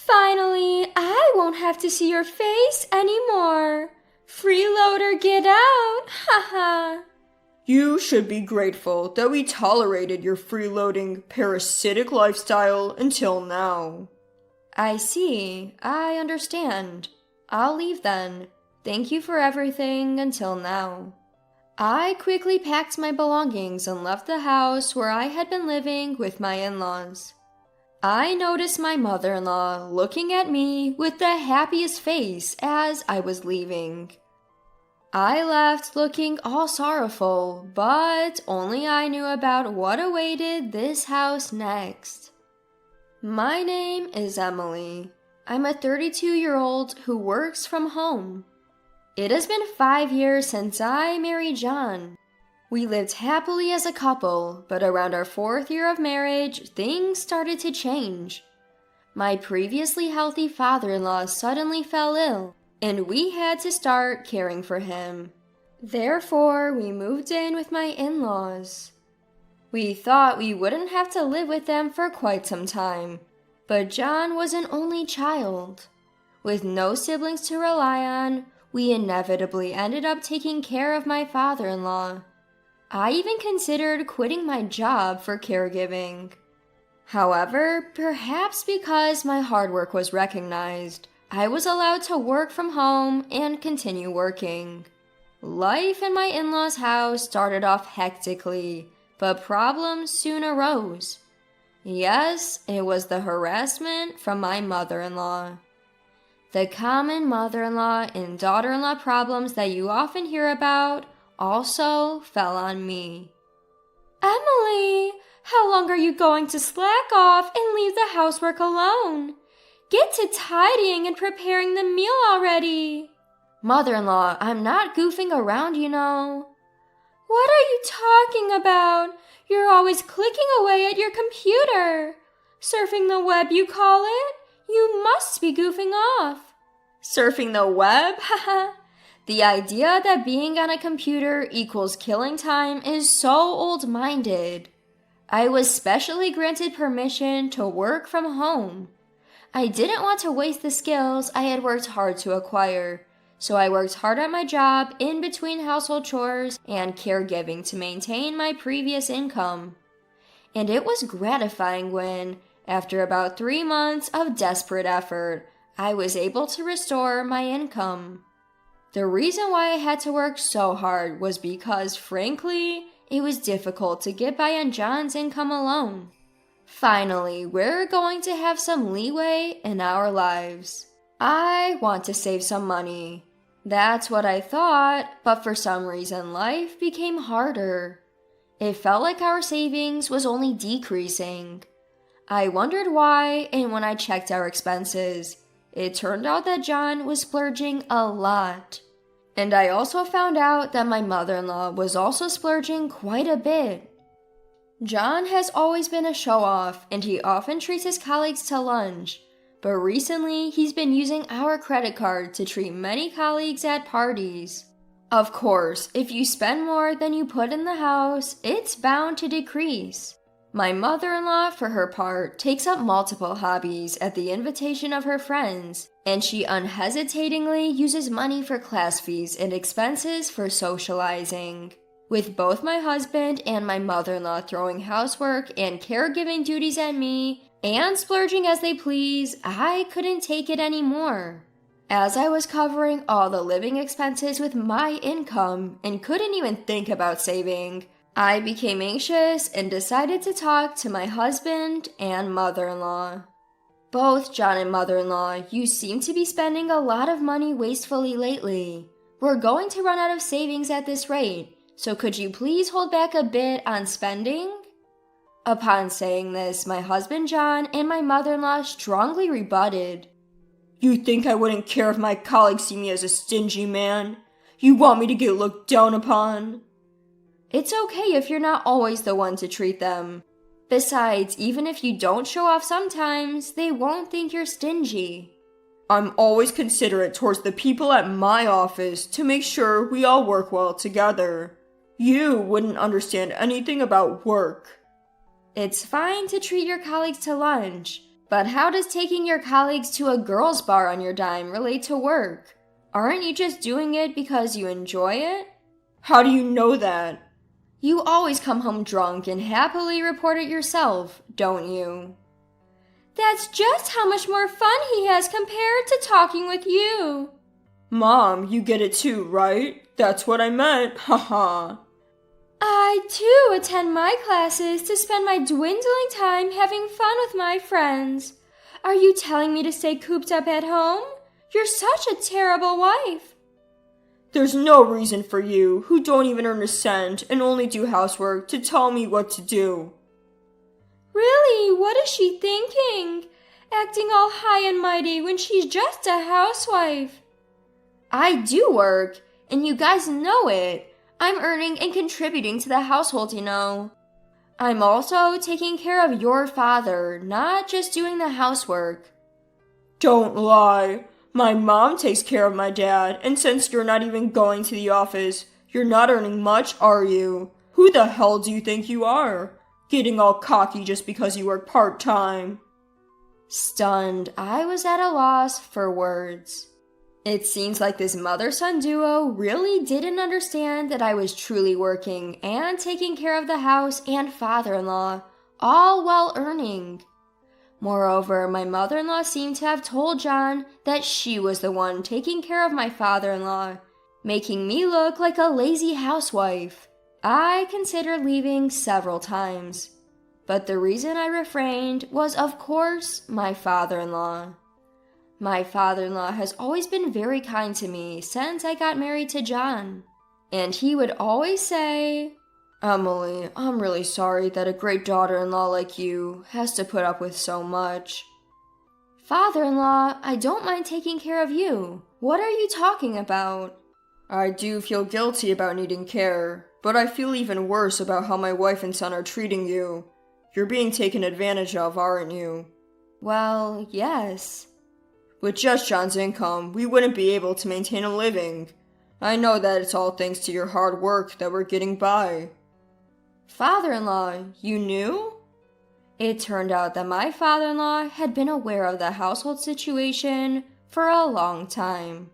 Finally, I won't have to see your face anymore. Freeloader, get out! Haha. You should be grateful that we tolerated your freeloading, parasitic lifestyle until now. I see. I understand. I'll leave then. Thank you for everything until now. I quickly packed my belongings and left the house where I had been living with my in-laws. I noticed my mother-in-law looking at me with the happiest face as I was leaving. I left looking all sorrowful, but only I knew about what awaited this house next. My name is Emily. I'm a 32-year-old who works from home. It has been 5 years since I married John. We lived happily as a couple, but around our 4th year of marriage, things started to change. My previously healthy father-in-law suddenly fell ill, and we had to start caring for him. Therefore, we moved in with my in-laws. We thought we wouldn't have to live with them for quite some time, but John was an only child. With no siblings to rely on, we inevitably ended up taking care of my father-in-law. I even considered quitting my job for caregiving. However, perhaps because my hard work was recognized, I was allowed to work from home and continue working. Life in my in-laws' house started off hectically, but problems soon arose. Yes, it was the harassment from my mother-in-law. The common mother-in-law and daughter-in-law problems that you often hear about also fell on me. Emily, how long are you going to slack off and leave the housework alone? Get to tidying and preparing the meal already. Mother-in-law, I'm not goofing around, you know. What are you talking about? You're always clicking away at your computer. Surfing the web, you call it? You must be goofing off. Surfing the web? Haha. The idea that being on a computer equals killing time is so old-minded. I was specially granted permission to work from home. I didn't want to waste the skills I had worked hard to acquire, so I worked hard at my job in between household chores and caregiving to maintain my previous income. And it was gratifying when, after about 3 months of desperate effort, I was able to restore my income. The reason why I had to work so hard was because, frankly, it was difficult to get by on John's income alone. Finally, we're going to have some leeway in our lives. I want to save some money. That's what I thought, but for some reason life became harder. It felt like our savings was only decreasing. I wondered why, and when I checked our expenses, it turned out that John was splurging a lot. And I also found out that my mother-in-law was also splurging quite a bit. John has always been a show-off, and he often treats his colleagues to lunch. But recently, he's been using our credit card to treat many colleagues at parties. Of course, if you spend more than you put in the house, it's bound to decrease. My mother-in-law, for her part, takes up multiple hobbies at the invitation of her friends, and she unhesitatingly uses money for class fees and expenses for socializing. With both my husband and my mother-in-law throwing housework and caregiving duties at me, and splurging as they please, I couldn't take it anymore. As I was covering all the living expenses with my income and couldn't even think about saving, I became anxious and decided to talk to my husband and mother-in-law. Both John and mother-in-law, you seem to be spending a lot of money wastefully lately. We're going to run out of savings at this rate, so could you please hold back a bit on spending? Upon saying this, my husband John and my mother-in-law strongly rebutted. You think I wouldn't care if my colleagues see me as a stingy man? You want me to get looked down upon? It's okay if you're not always the one to treat them. Besides, even if you don't show off sometimes, they won't think you're stingy. I'm always considerate towards the people at my office to make sure we all work well together. You wouldn't understand anything about work. It's fine to treat your colleagues to lunch, But how does taking your colleagues to a girls' bar on your dime relate to work? Aren't you just doing it because you enjoy it? How do you know that? You always come home drunk and happily report it yourself, don't you? That's just how much more fun he has compared to talking with you. Mom, you get it too, right? That's what I meant, haha. I too attend my classes to spend my dwindling time having fun with my friends. Are you telling me to stay cooped up at home? You're such a terrible wife. There's no reason for you, who don't even earn a cent and only do housework, to tell me what to do. Really, what is she thinking? Acting all high and mighty when she's just a housewife. I do work, and you guys know it. I'm earning and contributing to the household, you know. I'm also taking care of your father, not just doing the housework. Don't lie. My mom takes care of my dad, and since you're not even going to the office, you're not earning much, are you? Who the hell do you think you are? Getting all cocky just because you work part-time. Stunned, I was at a loss for words. It seems like this mother-son duo really didn't understand that I was truly working and taking care of the house and father-in-law, all while earning. Moreover, my mother-in-law seemed to have told John that she was the one taking care of my father-in-law, making me look like a lazy housewife. I considered leaving several times, but the reason I refrained was, of course, my father-in-law. My father-in-law has always been very kind to me since I got married to John, and he would always say, "Emily, I'm really sorry that a great daughter-in-law like you has to put up with so much." Father-in-law, I don't mind taking care of you. What are you talking about? I do feel guilty about needing care, but I feel even worse about how my wife and son are treating you. You're being taken advantage of, aren't you? Well, yes. With just John's income, we wouldn't be able to maintain a living. I know that it's all thanks to your hard work that we're getting by. Father-in-law, you knew? It turned out that my father-in-law had been aware of the household situation for a long time.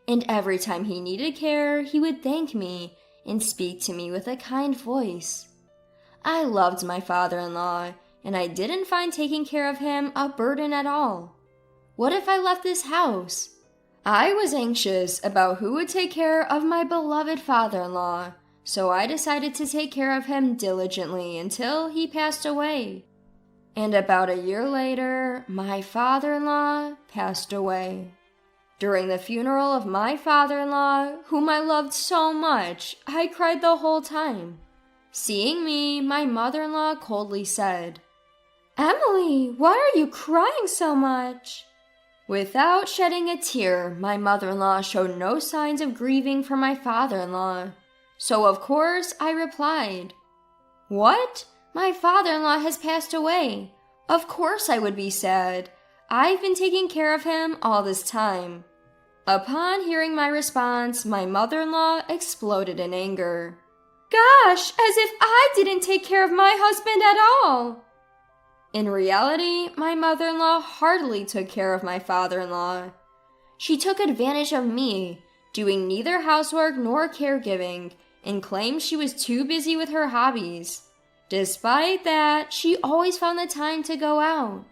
And every time he needed care, he would thank me and speak to me with a kind voice. I loved my father-in-law, and I didn't find taking care of him a burden at all. What if I left this house? I was anxious about who would take care of my beloved father-in-law, so I decided to take care of him diligently until he passed away. And about a year later, my father-in-law passed away. During the funeral of my father-in-law, whom I loved so much, I cried the whole time. Seeing me, my mother-in-law coldly said, "Emily, why are you crying so much?" Without shedding a tear, my mother-in-law showed no signs of grieving for my father-in-law. So of course I replied, "What? My father-in-law has passed away. Of course I would be sad. I've been taking care of him all this time." Upon hearing my response, my mother-in-law exploded in anger. "Gosh, as if I didn't take care of my husband at all!" In reality, my mother-in-law heartily took care of my father-in-law. She took advantage of me, doing neither housework nor caregiving, and claimed she was too busy with her hobbies. Despite that, she always found the time to go out.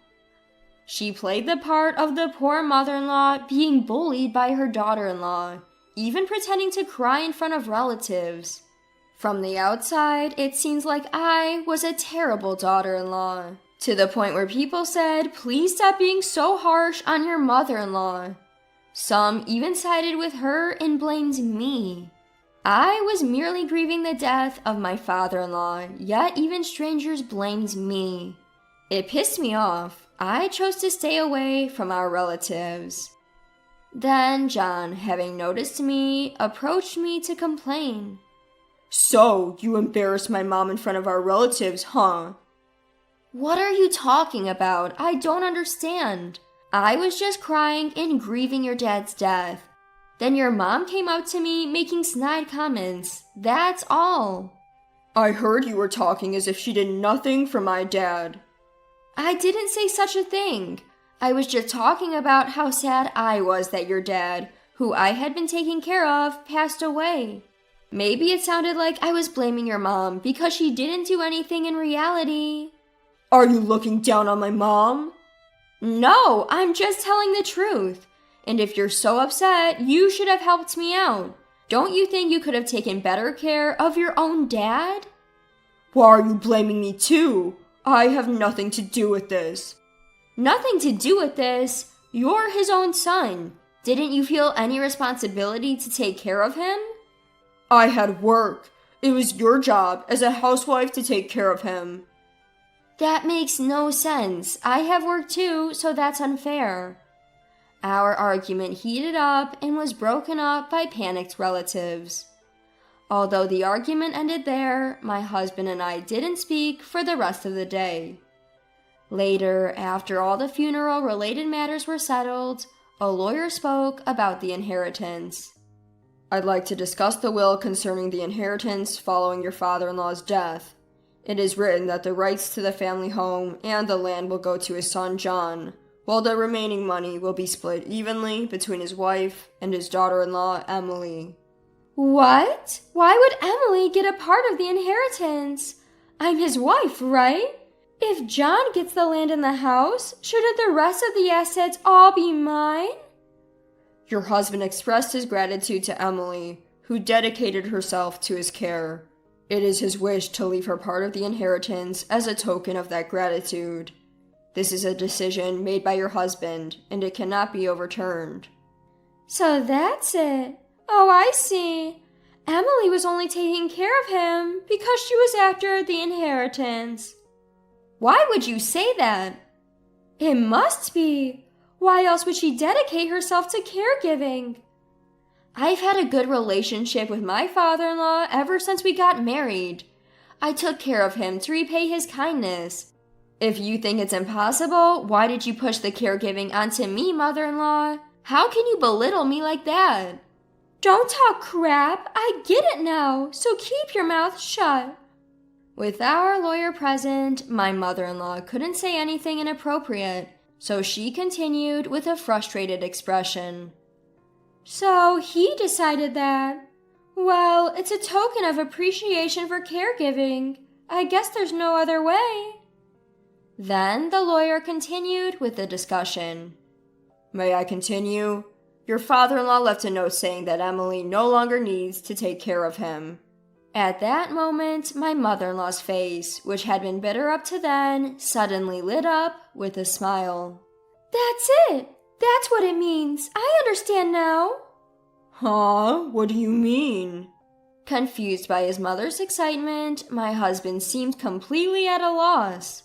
She played the part of the poor mother-in-law being bullied by her daughter-in-law, even pretending to cry in front of relatives. From the outside, it seems like I was a terrible daughter-in-law, to the point where people said, "Please stop being so harsh on your mother-in-law." Some even sided with her and blamed me. I was merely grieving the death of my father-in-law, yet even strangers blamed me. It pissed me off. I chose to stay away from our relatives. Then John, having noticed me, approached me to complain. "So, you embarrassed my mom in front of our relatives, huh?" "What are you talking about? I don't understand. I was just crying and grieving your dad's death. Then your mom came up to me making snide comments. That's all." "I heard you were talking as if she did nothing for my dad." I didn't say such a thing. I was just talking about how sad I was that your dad, who I had been taking care of, passed away. Maybe it sounded like I was blaming your mom because she didn't do anything in reality. Are you looking down on my mom? No, I'm just telling the truth. And if you're so upset, you should have helped me out. Don't you think you could have taken better care of your own dad? Why are you blaming me too? I have nothing to do with this. Nothing to do with this. You're his own son. Didn't you feel any responsibility to take care of him? I had work. It was your job as a housewife to take care of him. That makes no sense. I have work too, so that's unfair. Our argument heated up and was broken up by panicked relatives. Although the argument ended there, my husband and I didn't speak for the rest of the day. Later, after all the funeral-related matters were settled, a lawyer spoke about the inheritance. I'd like to discuss the will concerning the inheritance following your father-in-law's death. It is written that the rights to the family home and the land will go to his son John, while the remaining money will be split evenly between his wife and his daughter-in-law Emily. What? Why would Emily get a part of the inheritance? I'm his wife, right? If John gets the land and the house, shouldn't the rest of the assets all be mine? Your husband expressed his gratitude to Emily, who dedicated herself to his care. It is his wish to leave her part of the inheritance as a token of that gratitude. This is a decision made by your husband, and it cannot be overturned. So that's it. Oh, I see. Emily was only taking care of him because she was after the inheritance. Why would you say that? It must be. Why else would she dedicate herself to caregiving? I've had a good relationship with my father-in-law ever since we got married. I took care of him to repay his kindness. If you think it's impossible, why did you push the caregiving onto me, mother-in-law? How can you belittle me like that? Don't talk crap. I get it now, so keep your mouth shut. With our lawyer present, my mother-in-law couldn't say anything inappropriate, so she continued with a frustrated expression. So he decided that. Well, it's a token of appreciation for caregiving. I guess there's no other way. Then the lawyer continued with the discussion. May I continue? Your father-in-law left a note saying that Emily no longer needs to take care of him. At that moment, my mother-in-law's face, which had been bitter up to then, suddenly lit up with a smile. That's it! That's what it means. I understand now. Huh? What do you mean? Confused by his mother's excitement, my husband seemed completely at a loss.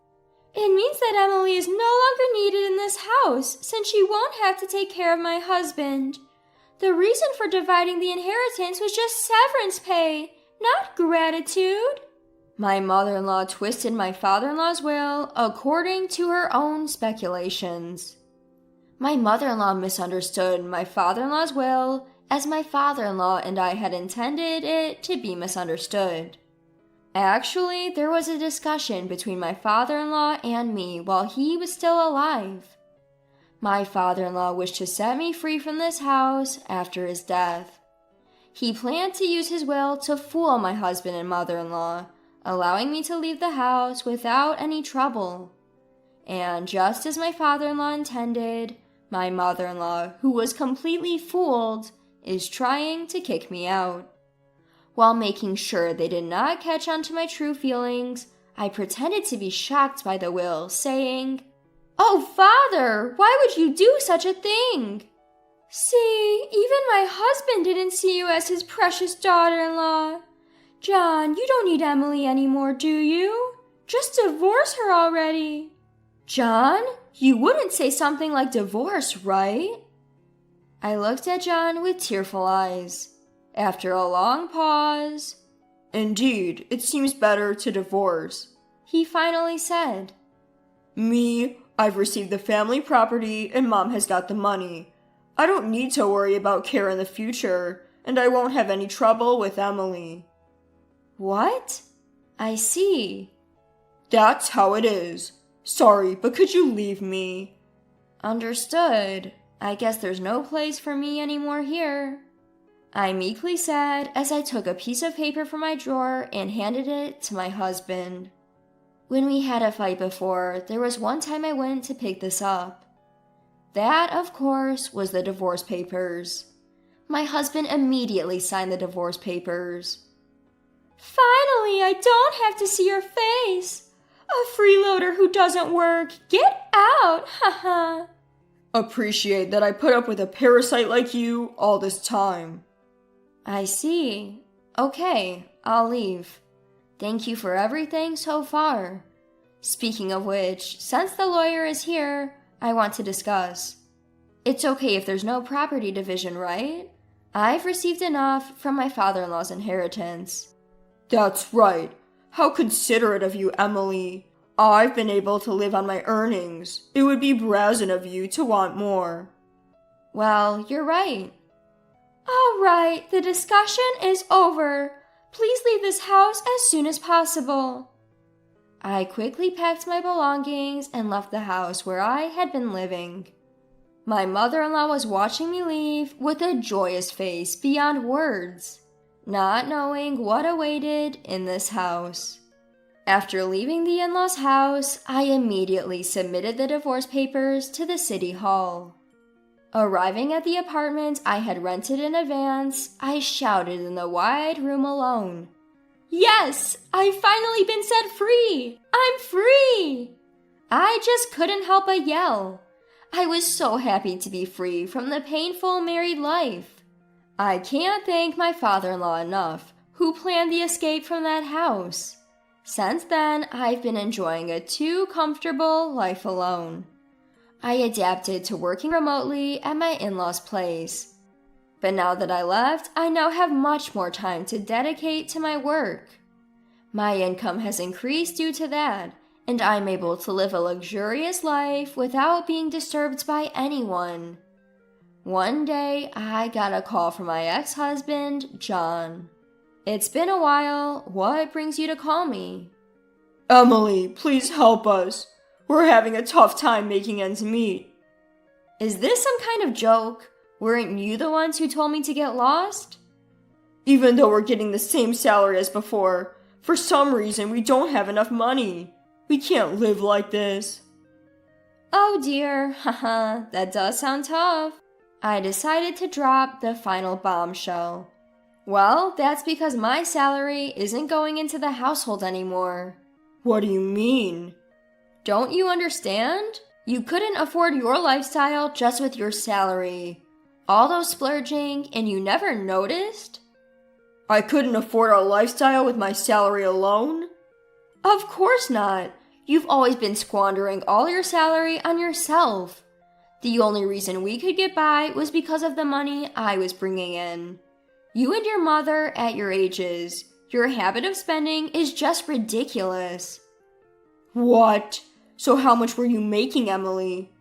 It means that Emily is no longer needed in this house, since she won't have to take care of my husband. The reason for dividing the inheritance was just severance pay, not gratitude. My mother-in-law twisted my father-in-law's will according to her own speculations. My mother-in-law misunderstood my father-in-law's will as my father-in-law and I had intended it to be misunderstood. Actually, there was a discussion between my father-in-law and me while he was still alive. My father-in-law wished to set me free from this house after his death. He planned to use his will to fool my husband and mother-in-law, allowing me to leave the house without any trouble. And just as my father-in-law intended, my mother-in-law, who was completely fooled, is trying to kick me out. While making sure they did not catch on to my true feelings, I pretended to be shocked by the will, saying, "Oh, Father, why would you do such a thing? See, even my husband didn't see you as his precious daughter-in-law. John, you don't need Emily anymore, do you? Just divorce her already." John, you wouldn't say something like divorce, right? I looked at John with tearful eyes. After a long pause, Indeed, it seems better to divorce, he finally said. Me, I've received the family property and Mom has got the money. I don't need to worry about care in the future, and I won't have any trouble with Emily. What? I see. That's how it is. Sorry, but could you leave me? Understood. I guess there's no place for me anymore here. I meekly said as I took a piece of paper from my drawer and handed it to my husband. When we had a fight before, there was one time I went to pick this up. That, of course, was the divorce papers. My husband immediately signed the divorce papers. Finally, I don't have to see your face. A freeloader who doesn't work. Get out, haha. Appreciate that I put up with a parasite like you all this time. I see. Okay, I'll leave. Thank you for everything so far. Speaking of which, since the lawyer is here, I want to discuss. It's okay if there's no property division, right? I've received enough from my father-in-law's inheritance. That's right. How considerate of you, Emily. I've been able to live on my earnings. It would be brazen of you to want more. Well, you're right. All right, the discussion is over. Please leave this house as soon as possible. I quickly packed my belongings and left the house where I had been living. My mother-in-law was watching me leave with a joyous face beyond words, not knowing what awaited in this house. After leaving the in-laws' house, I immediately submitted the divorce papers to the city hall. Arriving at the apartment I had rented in advance, I shouted in the wide room alone. Yes, I've finally been set free! I'm free! I just couldn't help but yell. I was so happy to be free from the painful married life. I can't thank my father-in-law enough, who planned the escape from that house. Since then, I've been enjoying a too comfortable life alone. I adapted to working remotely at my in-laws' place. But now that I left, I now have much more time to dedicate to my work. My income has increased due to that, and I'm able to live a luxurious life without being disturbed by anyone. One day, I got a call from my ex-husband, John. It's been a while. What brings you to call me? Emily, please help us. We're having a tough time making ends meet. Is this some kind of joke? Weren't you the ones who told me to get lost? Even though we're getting the same salary as before, for some reason we don't have enough money. We can't live like this. Oh dear, haha, that does sound tough. I decided to drop the final bombshell. Well, that's because my salary isn't going into the household anymore. What do you mean? Don't you understand? You couldn't afford your lifestyle just with your salary. All those splurging, and you never noticed? I couldn't afford our lifestyle with my salary alone? Of course not. You've always been squandering all your salary on yourself. The only reason we could get by was because of the money I was bringing in. You and your mother at your ages, your habit of spending is just ridiculous. What? So how much were you making, Emily?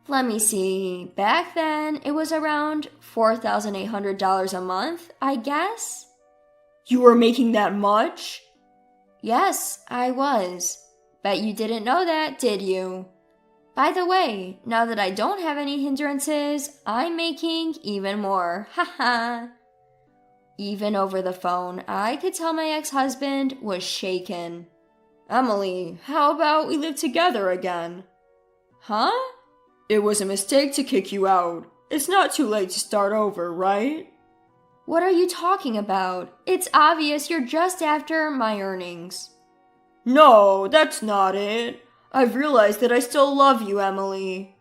Let me see. Back then, it was around $4,800 a month, I guess. You were making that much? Yes, I was. Bet you didn't know that, did you? By the way, now that I don't have any hindrances, I'm making even more. Haha. Even over the phone, I could tell my ex-husband was shaken. Emily, how about we live together again? Huh? It was a mistake to kick you out. It's not too late to start over, right? What are you talking about? It's obvious you're just after my earnings. No, that's not it. I've realized that I still love you, Emily.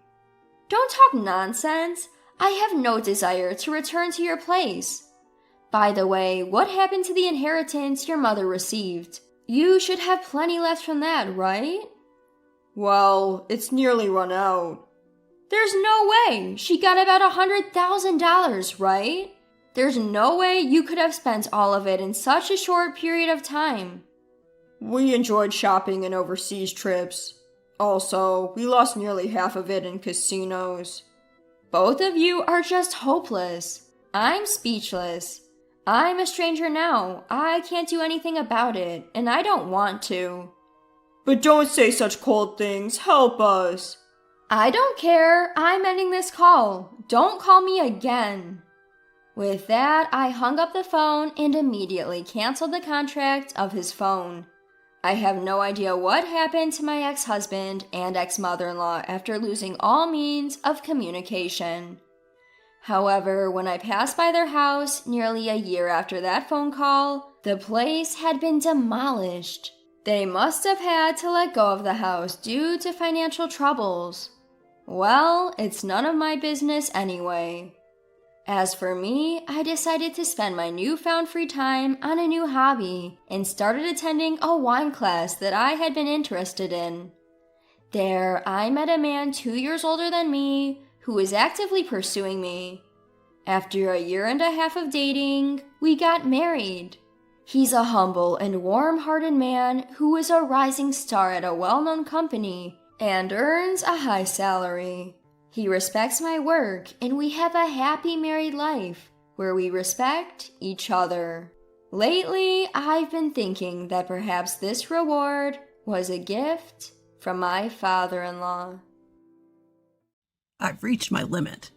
Don't talk nonsense. I have no desire to return to your place. By the way, what happened to the inheritance your mother received? You should have plenty left from that, right? Well, it's nearly run out. There's no way. She got about $100,000, right? There's no way you could have spent all of it in such a short period of time. We enjoyed shopping and overseas trips. Also, we lost nearly half of it in casinos. Both of you are just hopeless. I'm speechless. I'm a stranger now. I can't do anything about it, and I don't want to. But don't say such cold things. Help us. I don't care. I'm ending this call. Don't call me again. With that, I hung up the phone and immediately canceled the contract of his phone. I have no idea what happened to my ex-husband and ex-mother-in-law after losing all means of communication. However, when I passed by their house nearly a year after that phone call, the place had been demolished. They must have had to let go of the house due to financial troubles. Well, it's none of my business anyway. As for me, I decided to spend my newfound free time on a new hobby and started attending a wine class that I had been interested in. There, I met a man 2 years older than me who was actively pursuing me. After a year and a half of dating, we got married. He's a humble and warm-hearted man who is a rising star at a well-known company and earns a high salary. He respects my work, and we have a happy married life where we respect each other. Lately, I've been thinking that perhaps this reward was a gift from my father-in-law. I've reached my limit.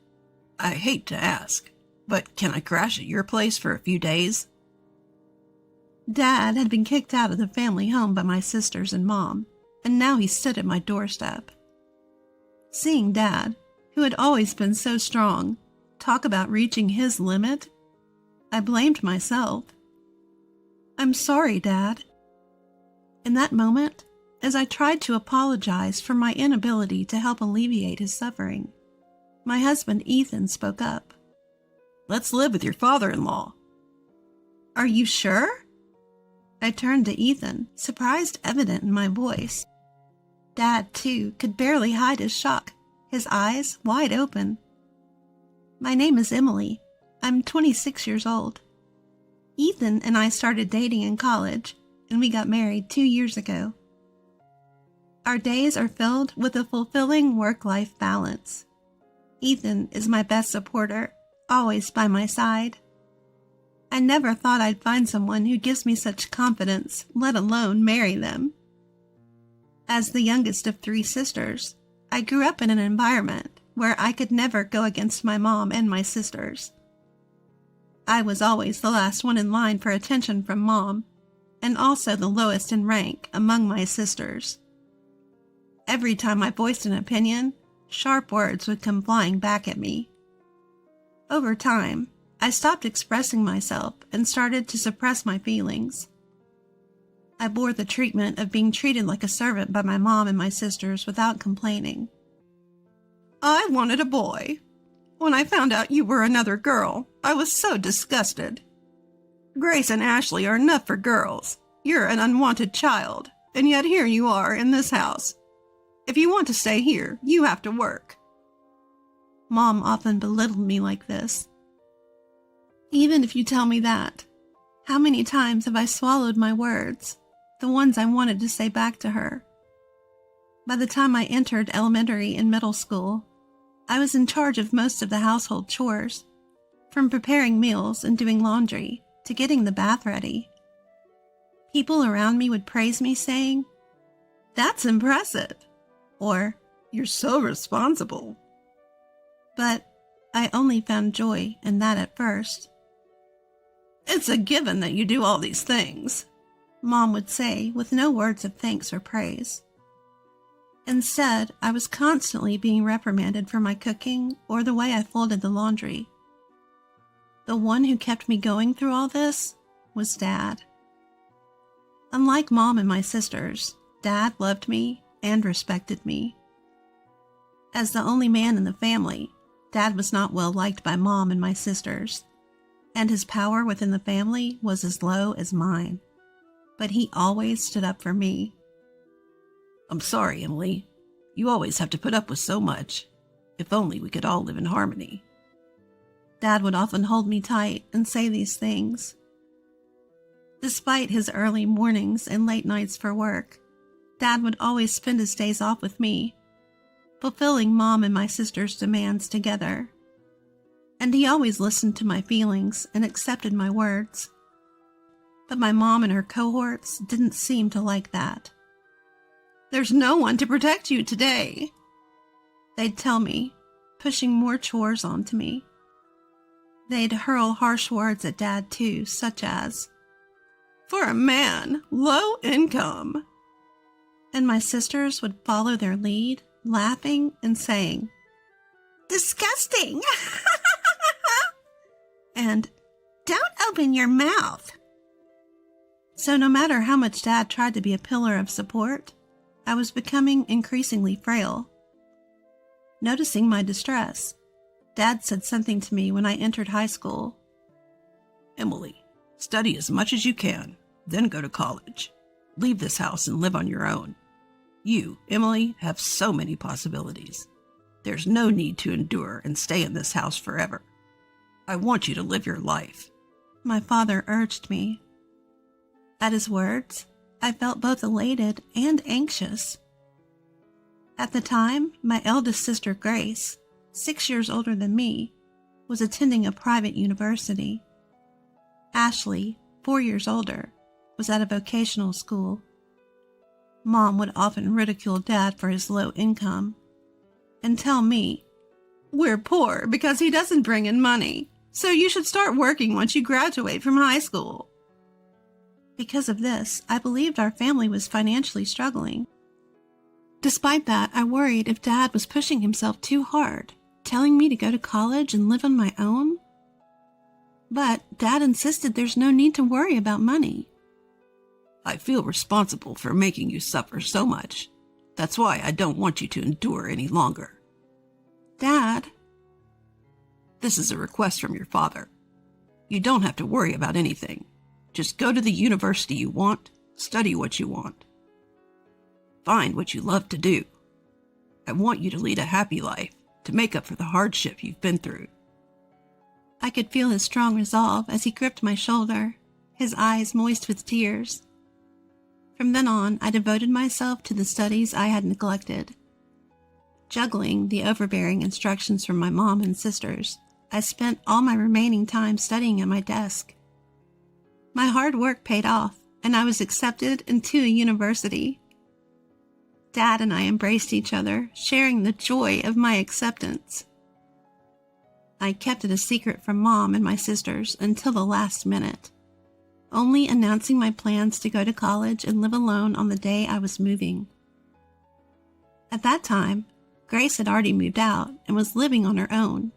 I hate to ask, but can I crash at your place for a few days? Dad had been kicked out of the family home by my sisters and Mom, and now he stood at my doorstep. Seeing Dad, who had always been so strong, talk about reaching his limit, I blamed myself. I'm sorry, Dad. In that moment, as I tried to apologize for my inability to help alleviate his suffering, my husband Ethan spoke up. Let's live with your father-in-law. Are you sure? I turned to Ethan, surprise evident in my voice. Dad, too, could barely hide his shock, his eyes wide open. My name is Emily. I'm 26 years old. Ethan and I started dating in college, and we got married 2 years ago. Our days are filled with a fulfilling work-life balance. Ethan is my best supporter, always by my side. I never thought I'd find someone who gives me such confidence, let alone marry them. As the youngest of 3 sisters, I grew up in an environment where I could never go against my mom and my sisters. I was always the last one in line for attention from Mom, and also the lowest in rank among my sisters. Every time I voiced an opinion, sharp words would come flying back at me. Over time, I stopped expressing myself and started to suppress my feelings. I bore the treatment of being treated like a servant by my mom and my sisters without complaining. I wanted a boy. When I found out you were another girl, I was so disgusted. Grace and Ashley are enough for girls. You're an unwanted child, and yet here you are in this house. If you want to stay here, you have to work. Mom often belittled me like this. Even if you tell me that, how many times have I swallowed my words, the ones I wanted to say back to her? By the time I entered elementary and middle school, I was in charge of most of the household chores, from preparing meals and doing laundry to getting the bath ready. People around me would praise me, saying, "That's impressive," or "You're so responsible." But I only found joy in that at first. It's a given that you do all these things, Mom would say with no words of thanks or praise. Instead, I was constantly being reprimanded for my cooking or the way I folded the laundry. The one who kept me going through all this was Dad. Unlike Mom and my sisters, Dad loved me and respected me. As the only man in the family, Dad was not well liked by Mom and my sisters, and his power within the family was as low as mine. But he always stood up for me. I'm sorry, Emily. You always have to put up with so much. If only we could all live in harmony. Dad would often hold me tight and say these things. Despite his early mornings and late nights for work, Dad would always spend his days off with me, fulfilling Mom and my sister's demands together. And he always listened to my feelings and accepted my words. But my mom and her cohorts didn't seem to like that. There's no one to protect you today. They'd tell me, pushing more chores onto me. They'd hurl harsh words at Dad too, such as, "For a man, low income." And my sisters would follow their lead, laughing and saying, "Disgusting!" and "Don't open your mouth." So no matter how much Dad tried to be a pillar of support, I was becoming increasingly frail. Noticing my distress, Dad said something to me when I entered high school. "Emily, study as much as you can, then go to college. Leave this house and live on your own. You, Emily, have so many possibilities. There's no need to endure and stay in this house forever. I want you to live your life." My father urged me. At his words, I felt both elated and anxious. At the time, my eldest sister Grace, 6 years older than me, was attending a private university. Ashley, 4 years older, was at a vocational school. Mom would often ridicule Dad for his low income and tell me, "We're poor because he doesn't bring in money, so you should start working once you graduate from high school." Because of this, I believed our family was financially struggling. Despite that, I worried if Dad was pushing himself too hard, telling me to go to college and live on my own. But Dad insisted there's no need to worry about money. "I feel responsible for making you suffer so much. That's why I don't want you to endure any longer." "Dad." "This is a request from your father. You don't have to worry about anything. Just go to the university you want, study what you want. Find what you love to do. I want you to lead a happy life to make up for the hardship you've been through." I could feel his strong resolve as he gripped my shoulder, his eyes moist with tears. From then on, I devoted myself to the studies I had neglected. Juggling the overbearing instructions from my mom and sisters, I spent all my remaining time studying at my desk. My hard work paid off, and I was accepted into a university. Dad and I embraced each other, sharing the joy of my acceptance. I kept it a secret from Mom and my sisters until the last minute, only announcing my plans to go to college and live alone on the day I was moving. At that time, Grace had already moved out and was living on her own,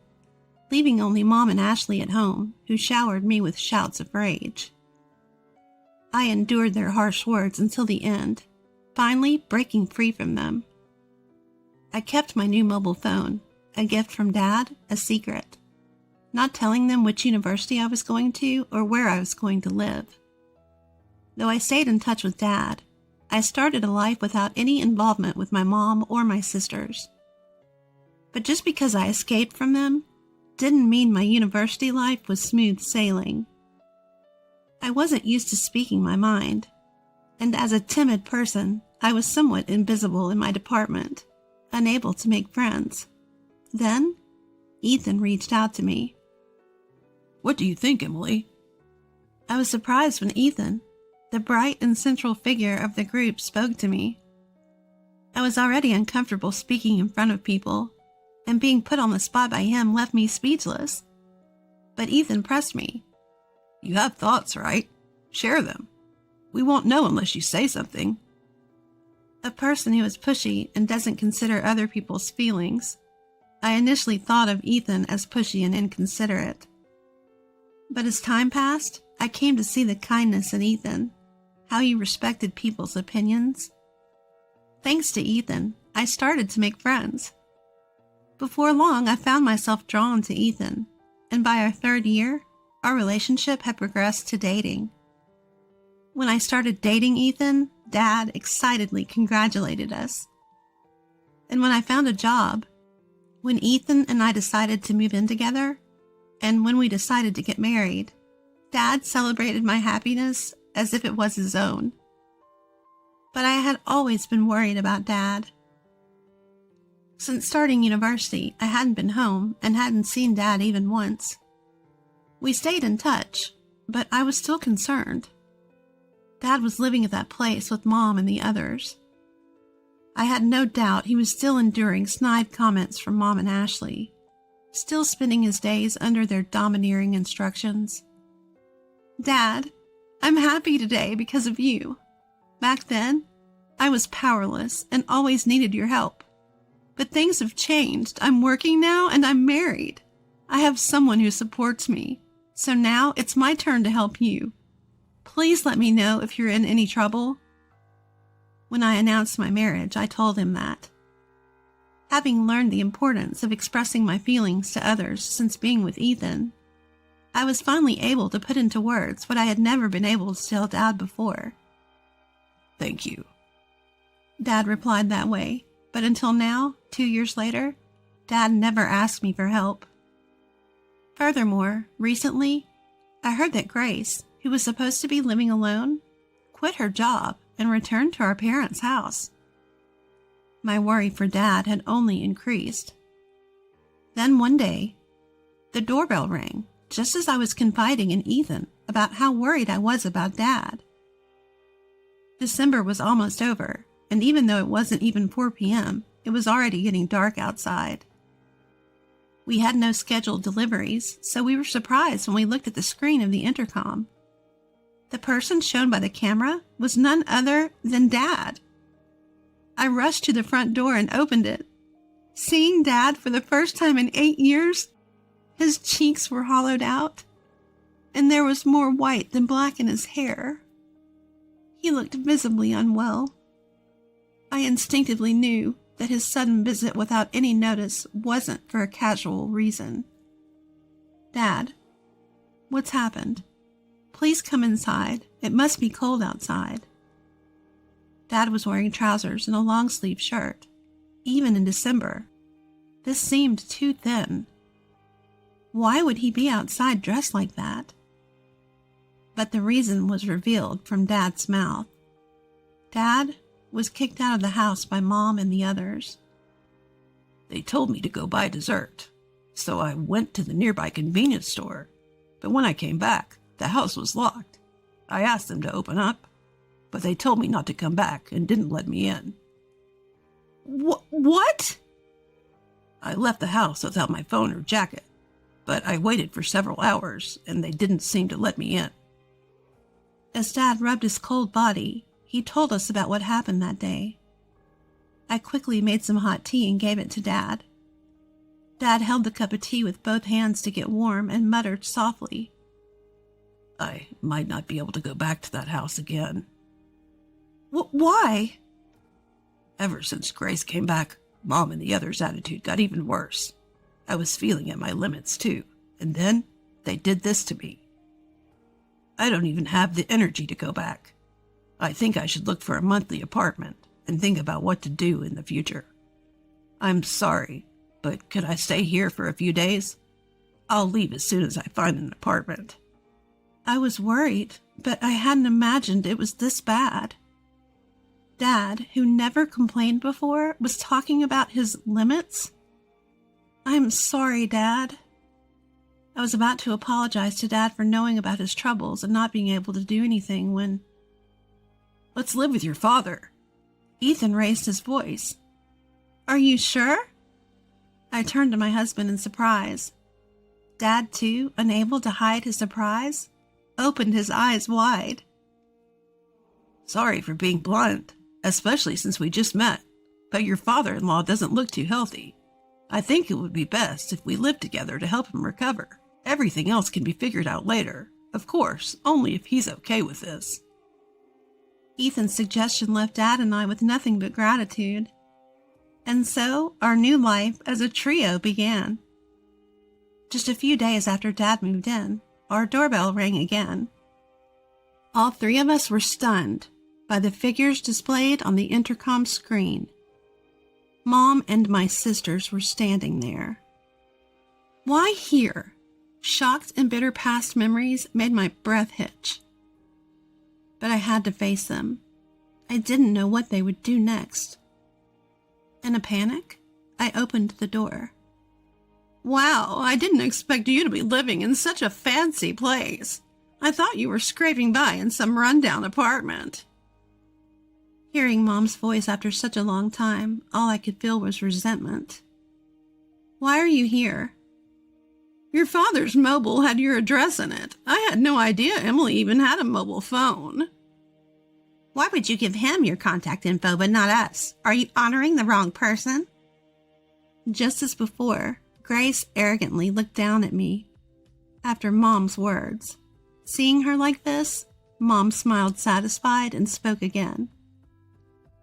leaving only Mom and Ashley at home, who showered me with shouts of rage. I endured their harsh words until the end, finally breaking free from them. I kept my new mobile phone, a gift from Dad, a secret, not telling them which university I was going to or where I was going to live. Though I stayed in touch with Dad, I started a life without any involvement with my mom or my sisters. But just because I escaped from them didn't mean my university life was smooth sailing. I wasn't used to speaking my mind, and as a timid person, I was somewhat invisible in my department, unable to make friends. Then, Ethan reached out to me. "What do you think, Emily?" I was surprised when Ethan, the bright and central figure of the group, spoke to me. I was already uncomfortable speaking in front of people, and being put on the spot by him left me speechless. But Ethan pressed me. "You have thoughts, right? Share them. We won't know unless you say something." A person who is pushy and doesn't consider other people's feelings. I initially thought of Ethan as pushy and inconsiderate. But as time passed, I came to see the kindness in Ethan, how he respected people's opinions. Thanks to Ethan, I started to make friends. Before long, I found myself drawn to Ethan, and by our 3rd year, our relationship had progressed to dating. When I started dating Ethan, Dad excitedly congratulated us. And when I found a job, when Ethan and I decided to move in together, and when we decided to get married, Dad celebrated my happiness as if it was his own. But I had always been worried about Dad. Since starting university, I hadn't been home and hadn't seen Dad even once. We stayed in touch, but I was still concerned. Dad was living at that place with Mom and the others. I had no doubt he was still enduring snide comments from Mom and Ashley, still spending his days under their domineering instructions. Dad, I'm happy today because of you. Back then, I was powerless and always needed your help. But things have changed. I'm working now and I'm married. I have someone who supports me. So now it's my turn to help you. Please let me know if you're in any trouble. When I announced my marriage, I told him that. Having learned the importance of expressing my feelings to others since being with Ethan, I was finally able to put into words what I had never been able to tell Dad before. Thank you. Dad replied that way, but until now, 2 years later, Dad never asked me for help. Furthermore, recently, I heard that Grace, who was supposed to be living alone, quit her job and returned to our parents' house. My worry for Dad had only increased. Then one day, the doorbell rang just as I was confiding in Ethan about how worried I was about Dad. December was almost over, and even though it wasn't even 4 p.m., it was already getting dark outside. We had no scheduled deliveries, so we were surprised when we looked at the screen of the intercom. The person shown by the camera was none other than Dad. I rushed to the front door and opened it. Seeing Dad for the first time in 8 years, his cheeks were hollowed out, and there was more white than black in his hair. He looked visibly unwell. I instinctively knew that his sudden visit without any notice wasn't for a casual reason. Dad, what's happened? Please come inside. It must be cold outside. Dad was wearing trousers and a long-sleeve shirt. Even in December, this seemed too thin. Why would he be outside dressed like that? But the reason was revealed from Dad's mouth. Dad was kicked out of the house by Mom and the others. They told me to go buy dessert, so I went to the nearby convenience store. But when I came back, the house was locked. I asked them to open up, but they told me not to come back and didn't let me in. What? I left the house without my phone or jacket, but I waited for several hours and they didn't seem to let me in. As Dad rubbed his cold body, he told us about what happened that day. I quickly made some hot tea and gave it to Dad. Dad held the cup of tea with both hands to get warm and muttered softly, I might not be able to go back to that house again. Why? Ever since Grace came back, Mom and the others' attitude got even worse. I was feeling at my limits too, and then they did this to me. I don't even have the energy to go back. I think I should look for a monthly apartment and think about what to do in the future. I'm sorry, but could I stay here for a few days? I'll leave as soon as I find an apartment. I was worried, but I hadn't imagined it was this bad. Dad, who never complained before, was talking about his limits? I'm sorry, Dad. I was about to apologize to Dad for knowing about his troubles and not being able to do anything when... Let's live with your father. Ethan raised his voice. Are you sure? I turned to my husband in surprise. Dad, too, unable to hide his surprise, opened his eyes wide. Sorry for being blunt, especially since we just met, but your father-in-law doesn't look too healthy. I think it would be best if we lived together to help him recover. Everything else can be figured out later. Of course, only if he's okay with this. Ethan's suggestion left Dad and I with nothing but gratitude. And so, our new life as a trio began. Just a few days after Dad moved in, our doorbell rang again. All three of us were stunned by the figures displayed on the intercom screen. Mom and my sisters were standing there. Why here? Shocked and bitter past memories made my breath hitch. But I had to face them. I didn't know what they would do next. In a panic, I opened the door. Wow, I didn't expect you to be living in such a fancy place. I thought you were scraping by in some rundown apartment. Hearing Mom's voice after such a long time, all I could feel was resentment. Why are you here? Your father's mobile had your address in it. I had no idea Emily even had a mobile phone. Why would you give him your contact info but not us? Are you honoring the wrong person? Just as before, Grace arrogantly looked down at me. After Mom's words, seeing her like this, Mom smiled satisfied and spoke again.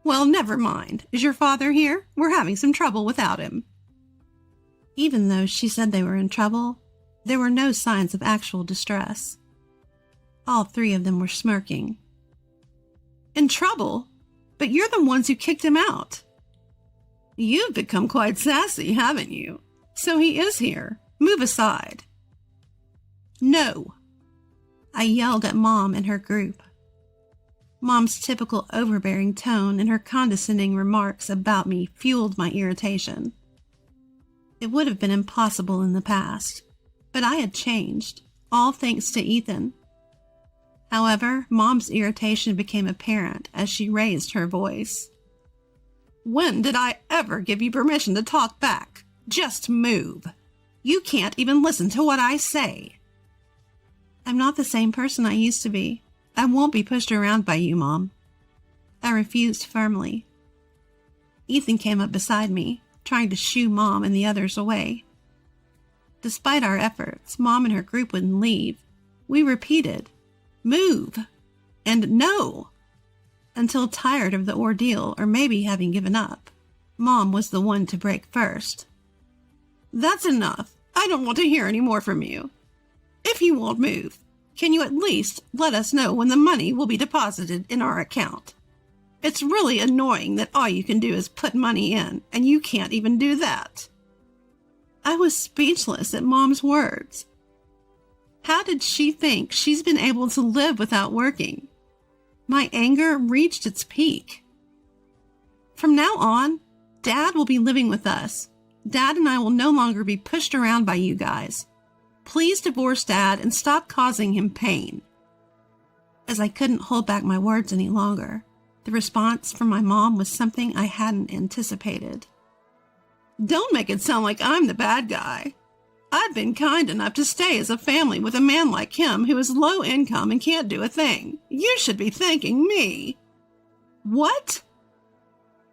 Well, never mind. Is your father here? We're having some trouble without him. Even though she said they were in trouble, there were no signs of actual distress. All three of them were smirking. In trouble? But you're the ones who kicked him out. You've become quite sassy, haven't you? So he is here. Move aside. No. I yelled at Mom and her group. Mom's typical overbearing tone and her condescending remarks about me fueled my irritation. It would have been impossible in the past, but I had changed, all thanks to Ethan. However, Mom's irritation became apparent as she raised her voice. When did I ever give you permission to talk back? Just move. You can't even listen to what I say. I'm not the same person I used to be. I won't be pushed around by you, Mom. I refused firmly. Ethan came up beside me, trying to shoo Mom and the others away. Despite our efforts, Mom and her group wouldn't leave. We repeated, move, and no, until tired of the ordeal or maybe having given up. Mom was the one to break first. That's enough. I don't want to hear any more from you. If you won't move, can you at least let us know when the money will be deposited in our account? It's really annoying that all you can do is put money in, and you can't even do that. I was speechless at Mom's words. How did she think she's been able to live without working? My anger reached its peak. From now on, Dad will be living with us. Dad and I will no longer be pushed around by you guys. Please divorce Dad and stop causing him pain. As I couldn't hold back my words any longer, the response from my mom was something I hadn't anticipated. Don't make it sound like I'm the bad guy. I've been kind enough to stay as a family with a man like him who is low income and can't do a thing. You should be thanking me. What?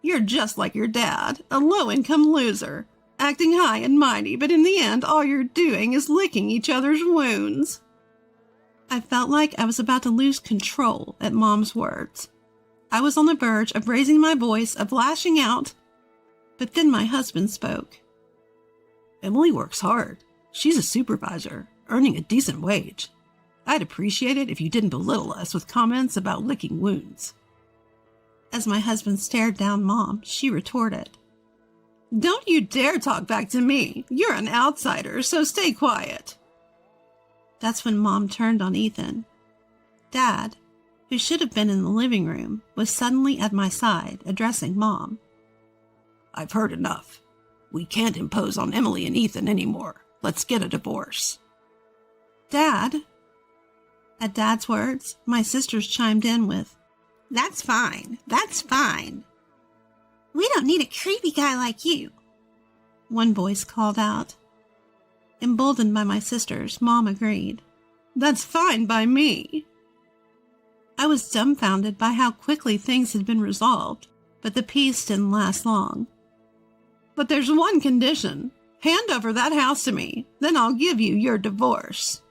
You're just like your dad, a low-income loser, acting high and mighty, but in the end, all you're doing is licking each other's wounds. I felt like I was about to lose control at Mom's words. I was on the verge of raising my voice, of lashing out, but then my husband spoke. Emily works hard. She's a supervisor, earning a decent wage. I'd appreciate it if you didn't belittle us with comments about licking wounds. As my husband stared down Mom, she retorted. Don't you dare talk back to me. You're an outsider, so stay quiet. That's when Mom turned on Ethan. Dad, who should have been in the living room, was suddenly at my side, addressing Mom. I've heard enough. We can't impose on Emily and Ethan anymore. Let's get a divorce. Dad? At Dad's words, my sisters chimed in with, That's fine. That's fine. We don't need a creepy guy like you. One voice called out. Emboldened by my sisters, Mom agreed. That's fine by me. I was dumbfounded by how quickly things had been resolved, but the peace didn't last long. But there's one condition. Hand over that house to me, then I'll give you your divorce.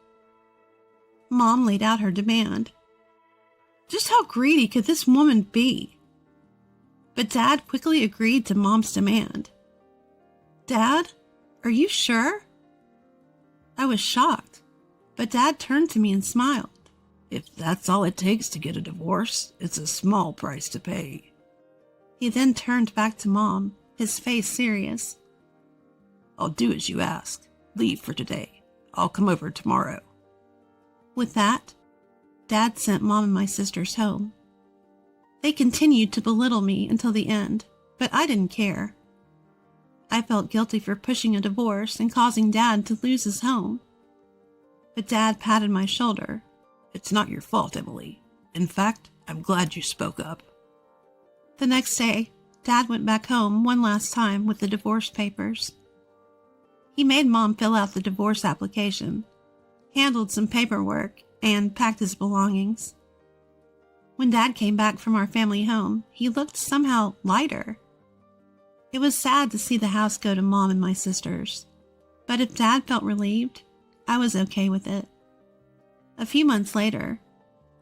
Mom laid out her demand. Just how greedy could this woman be? But Dad quickly agreed to Mom's demand. Dad, are you sure? I was shocked, but Dad turned to me and smiled. If that's all it takes to get a divorce, it's a small price to pay. He then turned back to Mom, his face serious. I'll do as you ask. Leave for today. I'll come over tomorrow. With that, Dad sent Mom and my sisters home. They continued to belittle me until the end, but I didn't care. I felt guilty for pushing a divorce and causing Dad to lose his home. But Dad patted my shoulder. It's not your fault, Emily. In fact, I'm glad you spoke up. The next day, Dad went back home one last time with the divorce papers. He made Mom fill out the divorce application, handled some paperwork, and packed his belongings. When Dad came back from our family home, he looked somehow lighter. It was sad to see the house go to Mom and my sisters, but if Dad felt relieved, I was okay with it. A few months later,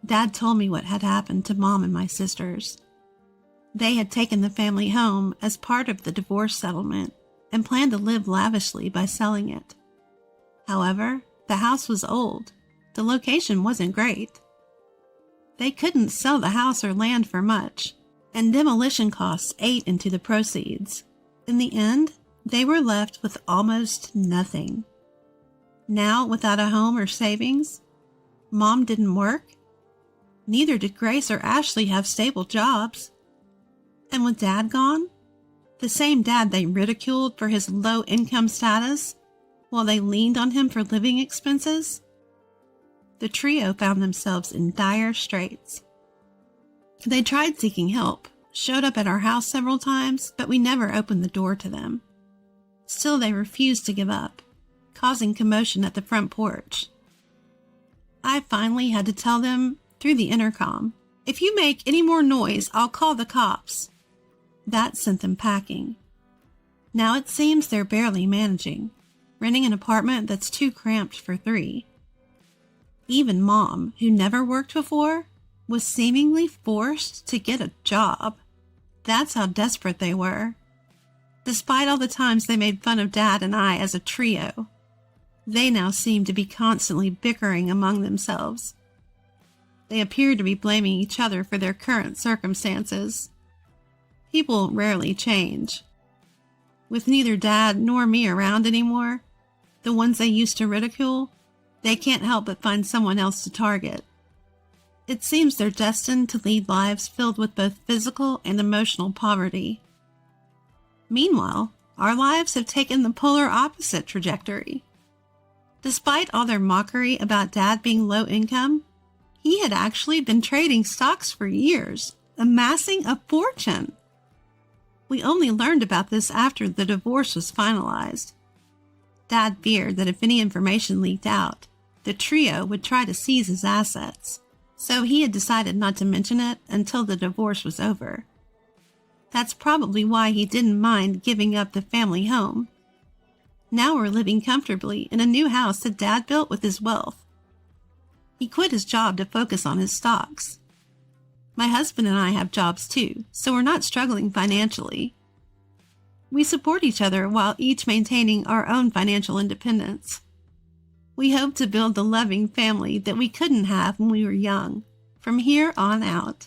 Dad told me what had happened to Mom and my sisters. They had taken the family home as part of the divorce settlement and planned to live lavishly by selling it. However, the house was old. The location wasn't great. They couldn't sell the house or land for much, and demolition costs ate into the proceeds. In the end, they were left with almost nothing. Now, without a home or savings, Mom didn't work. Neither did Grace or Ashley have stable jobs. And with Dad gone, the same Dad they ridiculed for his low income status while they leaned on him for living expenses, the trio found themselves in dire straits. They tried seeking help, showed up at our house several times, but we never opened the door to them. Still, they refused to give up, causing commotion at the front porch. I finally had to tell them through the intercom, "If you make any more noise, I'll call the cops." That sent them packing. Now it seems they're barely managing, renting an apartment that's too cramped for 3. Even Mom, who never worked before, was seemingly forced to get a job. That's how desperate they were. Despite all the times they made fun of Dad and I as a trio, they now seem to be constantly bickering among themselves. They appear to be blaming each other for their current circumstances. People rarely change. With neither Dad nor me around anymore, the ones they used to ridicule, they can't help but find someone else to target. It seems they're destined to lead lives filled with both physical and emotional poverty. Meanwhile, our lives have taken the polar opposite trajectory. Despite all their mockery about Dad being low income, he had actually been trading stocks for years, amassing a fortune. We only learned about this after the divorce was finalized. Dad feared that if any information leaked out, the trio would try to seize his assets, so he had decided not to mention it until the divorce was over. That's probably why he didn't mind giving up the family home. Now we're living comfortably in a new house that Dad built with his wealth. He quit his job to focus on his stocks. My husband and I have jobs too, so we're not struggling financially. We support each other while each maintaining our own financial independence. We hope to build the loving family that we couldn't have when we were young, from here on out.